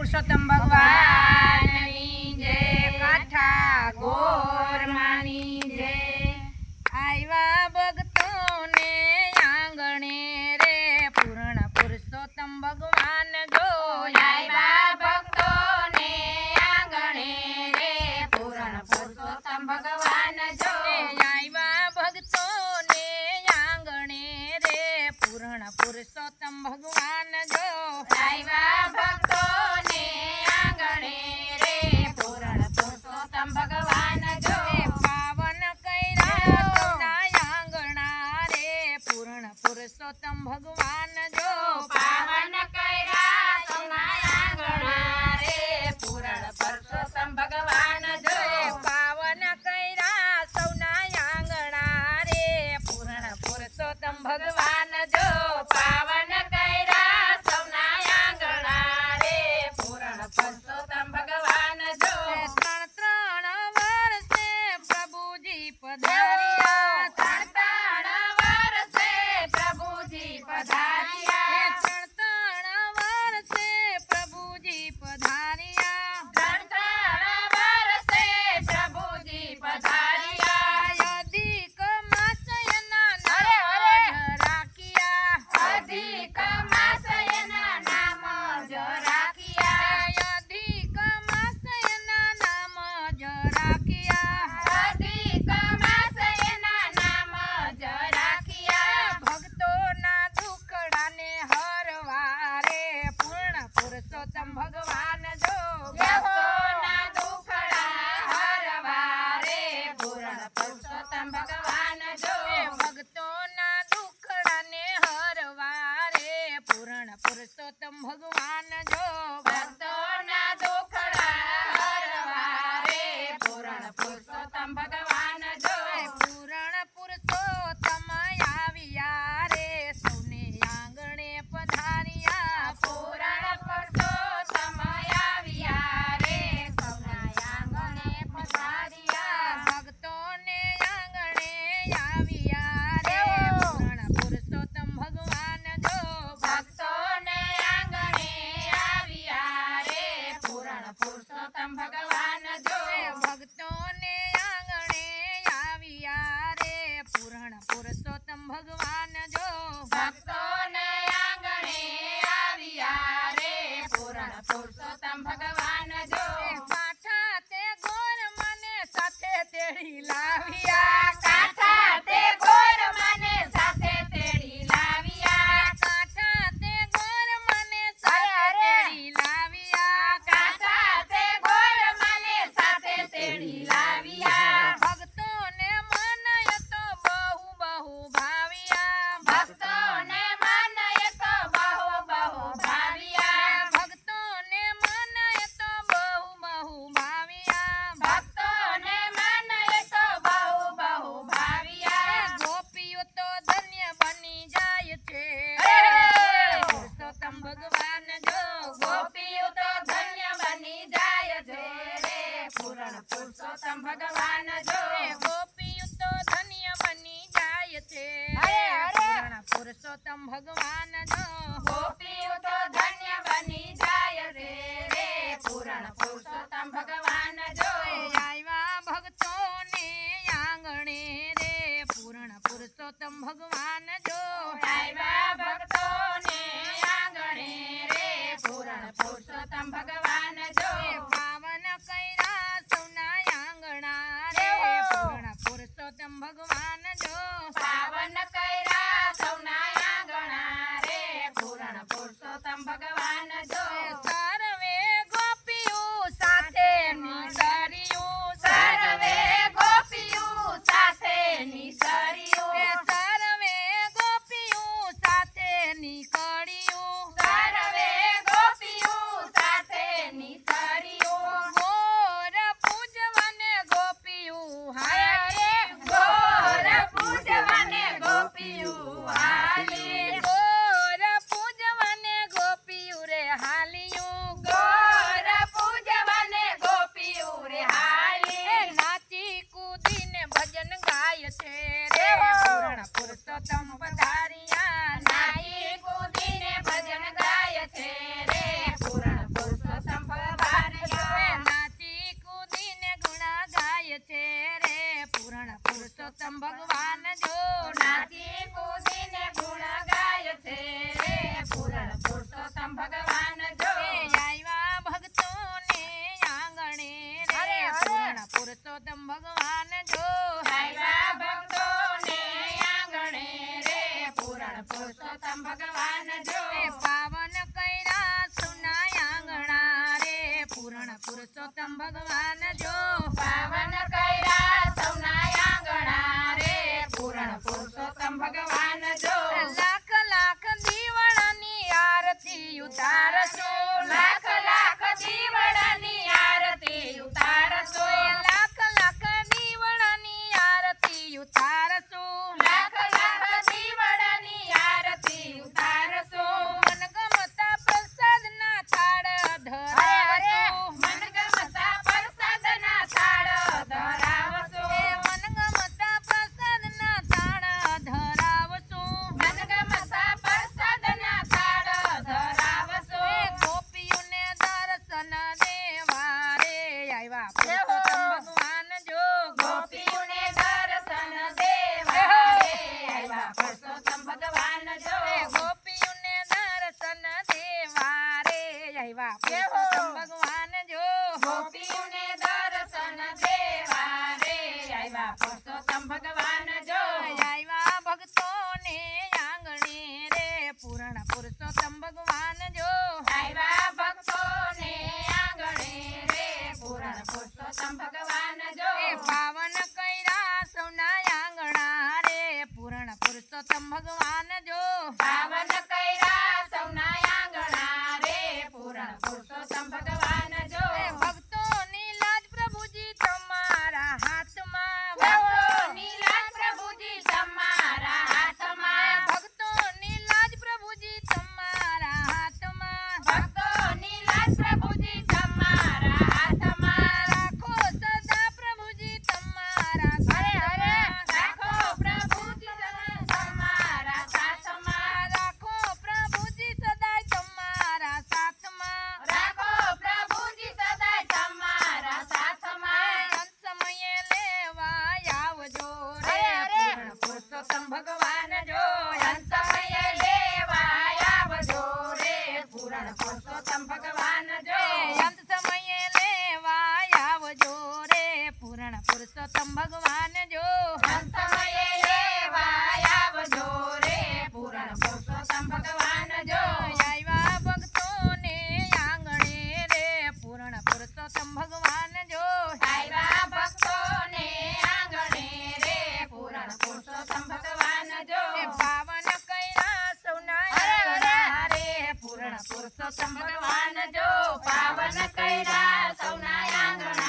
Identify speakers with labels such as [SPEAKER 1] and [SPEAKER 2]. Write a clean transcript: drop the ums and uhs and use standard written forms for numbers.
[SPEAKER 1] પુરુષોત્તમ ભગવાનની જય, કાઠા ગોરમાની જય। આવ્યા ભક્તોને આંગણે રે પૂર્ણ પુરુષોત્તમ ભગવાન જો।
[SPEAKER 2] આવ્યા ભક્તોને આંગણે રે પૂર્ણ પુરુષોત્તમ ભગવાન જો।
[SPEAKER 1] આવ્યા ભક્તોને આંગણે રે પૂર્ણ પુરુષોત્તમ ભગવાન જો।
[SPEAKER 2] આવ્યા ભક્તોને આંગણે રે પૂર્ણ પુરુષોત્તમ ભગવાન જો।
[SPEAKER 1] પાવન કર્યા સૌના આંગણા રે પૂર્ણ પુરુષોત્તમ ભગવાન જો।
[SPEAKER 2] પાવન કર્યા સૌના આંગણા રે પૂર્ણ પુરુષોત્તમ ભગવાન જો।
[SPEAKER 1] પાવન કર્યા સૌના આંગણા રે પૂર્ણ પુરુષોત્તમ ભગવાન જો।
[SPEAKER 2] પાવન કર્યા સૌના આંગણા રે પૂર્ણ પુરુષોત્તમ ભગવાન જો।
[SPEAKER 1] ત્રણ ત્રણ વર્ષે પ્રભુજી પધાર્યા,
[SPEAKER 2] ત્રણ વર્ષે પ્રભુજી પધાર્યા,
[SPEAKER 1] ત્રણ વર્ષે પ્રભુજી પધાર્યા,
[SPEAKER 2] ત્રણ વર્ષે પ્રભુજી પધાર્યા।
[SPEAKER 1] અધિક માસયના
[SPEAKER 2] અરે, અરે.
[SPEAKER 1] નામ રાખ્યા,
[SPEAKER 2] અધિક માસયના નામ જ રાખ્યા,
[SPEAKER 1] અધિક માસયના નામ જ રાખ્યા।
[SPEAKER 2] અધિક માસયના નામ જ રાખ્યા।
[SPEAKER 1] ભક્તોના દુખડાને હરવા રે પૂર્ણ પુરુષોત્તમ ભગવાન જો।
[SPEAKER 2] ભક્તોના દુખડા હરવા રે પૂર્ણ પુરુષોત્તમ ભગવાન જો।
[SPEAKER 1] ભક્તોના દુખડાને હરવા રે પૂર્ણ પુરુષોત્તમ ભગવાન જો।
[SPEAKER 2] ભક્તોના દુખડા હરવા રે પૂર્ણ પુરુષોત્તમ ભગવાન જો।
[SPEAKER 1] પૂર્ણ પુરુષોત્તમ આવ્યા રે સૌને આંગણે પધાર્યા,
[SPEAKER 2] પૂર્ણ પુરુષોત્તમ આવ્યા રે સૌના આંગણે પધાર્યા।
[SPEAKER 1] ભક્તોને આંગણે આવ્યા રે પૂર્ણ પુરુષોત્તમ ભગવાન જો।
[SPEAKER 2] ભક્તોને આંગણે આવ્યા રે પૂર્ણ પુરુષોત્તમ ભગવાન જો।
[SPEAKER 1] ભક્તોને આંગણે આવ્યા રે પૂર્ણ પુરુષોત્તમ ભગવાન જો।
[SPEAKER 2] ભક્તોને આંગણે આવ્યા રે પૂર્ણ પુરુષોત્તમ ભગવાન જો।
[SPEAKER 1] કાંઠા તે ગોર મને સાથે તેડી લાવ્યા,
[SPEAKER 2] કાંઠા તે ગોર મને સાથે તેડી લાવ્યા,
[SPEAKER 1] કાંઠા તે ગોર મને સાથે તેડી લાવ્યા,
[SPEAKER 2] કાંઠા તે ગોર મને સાથે તેડી લાવ્યા।
[SPEAKER 1] ભક્તોને મન એ તો બહુ બહુ ભાવ્યા,
[SPEAKER 2] ભક્તોને મન એ તો બહુ બહુ ભાવ્યા,
[SPEAKER 1] ભક્તોને મન એ તો બહુ બહુ ભાવ્યા,
[SPEAKER 2] ભક્તોને મન એ તો બહુ બહુ ભાવ્યા।
[SPEAKER 1] ગોપીઓ તો ધન્ય બની જાય છે પુરુષોત્તમ ભગવાન જો।
[SPEAKER 2] ગોપીઓ તો ધન્ય બની જાય છે રે પૂર્ણ પુરુષોત્તમ ભગવાન જો।
[SPEAKER 1] ગોપીઓ તો ધન્ય બની જાય છે પૂર્ણ પુરુષોત્તમ ભગવાન જો।
[SPEAKER 2] ગોપીઓ તો ધન્ય બની જાય છે રે પૂર્ણ પુરુષોત્તમ ભગવાન જો।
[SPEAKER 1] આવ્યા ભક્તોને આંગણે રે પૂર્ણ પુરુષોત્તમ ભગવાન જો।
[SPEAKER 2] આવ્યા ભક્તોને આંગણે રે પૂર્ણ પુરુષોત્તમ ભગવાન જો।
[SPEAKER 1] પાવન કર્યા સૌના આંગણા રે પૂર્ણ પુરુષોત્તમ ભગવાન જો।
[SPEAKER 2] પાવન કર્યા સૌના આંગણા રે પૂર્ણ પુરુષોત્તમ ભગવાન જો।
[SPEAKER 1] સર્વે ગોપીઓ સાથે ભગવાન જો
[SPEAKER 2] પાવન કર્યા સૌના આંગણા રે પૂરણ પુરુષોત્તમ ભગવાન જો
[SPEAKER 1] લાખ લાખ દીવડાની આરતી ઉતારશો
[SPEAKER 2] લાખ લાખ દીવડાની આરતી ઉતારશો
[SPEAKER 1] લાખ લાખ દીવડાની આરતી ઉતારશો
[SPEAKER 2] લાખ લાખ દીવડાની આરતી ઉતારશો
[SPEAKER 1] મનગમતા પ્રસાદના થાળ ધરાવશો
[SPEAKER 2] મનગમતા પ્રસાદના થાળ ધરાવશો
[SPEAKER 1] મનગમતા પ્રસાદના થાળ ધરાવશો
[SPEAKER 2] મનગમતા પ્રસાદના થાળ ધરાવશો
[SPEAKER 1] ગોપીઓને દર્શન દેવા રે આવ્યા પુરુષોત્તમ ભગવાન જો
[SPEAKER 2] ગોપીઓને દર્શન દેવા રે આવ્યા પુરુષોત્તમ ભગવાન જો
[SPEAKER 1] ગોપીઓને દર્શન દેવા રે આવ્યા પુરુષોત્તમ ભગવાન જો
[SPEAKER 2] ગોપીઓને દર્શન દેવા રે આવ્યા પુરુષોત્તમ ભગવાન જો
[SPEAKER 1] આવ્યા ભક્તોને આંગણે રે પૂર્ણ પુરુષોત્તમ ભગવાન જો
[SPEAKER 2] આવ્યા ભક્તોને આંગણે રે પૂરણ પુરુષોત્તમ ભગવાન જો
[SPEAKER 1] પાવન કર્યા સૌના આંગણા રે પૂર્ણ પુરુષોત્તમ ભગવાન જો
[SPEAKER 2] પાવન કર્યા સૌના આંગણા રે પૂરણ પુરુષોત્તમ ભગવાન જો
[SPEAKER 1] ભક્તોની લાજ પ્રભુજી તમારા હાથમાં
[SPEAKER 2] ભક્તોની લાજ પ્રભુજી તમારા હાથમાં
[SPEAKER 1] ભક્તોની લાજ પ્રભુજી તમારા હાથમાં
[SPEAKER 2] ભક્તોની લાજ પ્રભુજી તમારા હાથમાં
[SPEAKER 1] રાખો સદા પ્રભુજી તમારા
[SPEAKER 2] રાખો પ્રભુજી તમારા સાથમાં
[SPEAKER 1] રાખો પ્રભુજી સદાય તમારા સાથમાં
[SPEAKER 2] રાખો પ્રભુજી સદાય તમારા સાથમાં
[SPEAKER 1] અંત સમયે લેવા આવજો રે પૂર્ણ પુરુષોત્તમ ભગવાન જો
[SPEAKER 2] અંત સમયે લેવા આવજો રે પૂરણ પુરુષોત્તમ ભગવાન જો
[SPEAKER 1] અંત સમયે લેવા આવજો રે પૂર્ણ પુરુષોત્તમ ભગવાન જો
[SPEAKER 2] અંત સમયે લેવા આવજો રે પૂરણ પુરુષોત્તમ ભગવાન જો
[SPEAKER 1] આવ્યા ભક્તોને આંગણે રે પૂર્ણ પુરુષોત્તમ ભગવાન જો
[SPEAKER 2] આવ્યા ભક્તોને આંગણે રે પૂરણ પુરુષોત્તમ ભગવાન જો
[SPEAKER 1] પાવન કર્યા સૌના આંગણા રે પૂર્ણ પુરુષોત્તમ ભગવાન
[SPEAKER 2] ભગવાન જો પાવન કર્યા સૌના આંગણે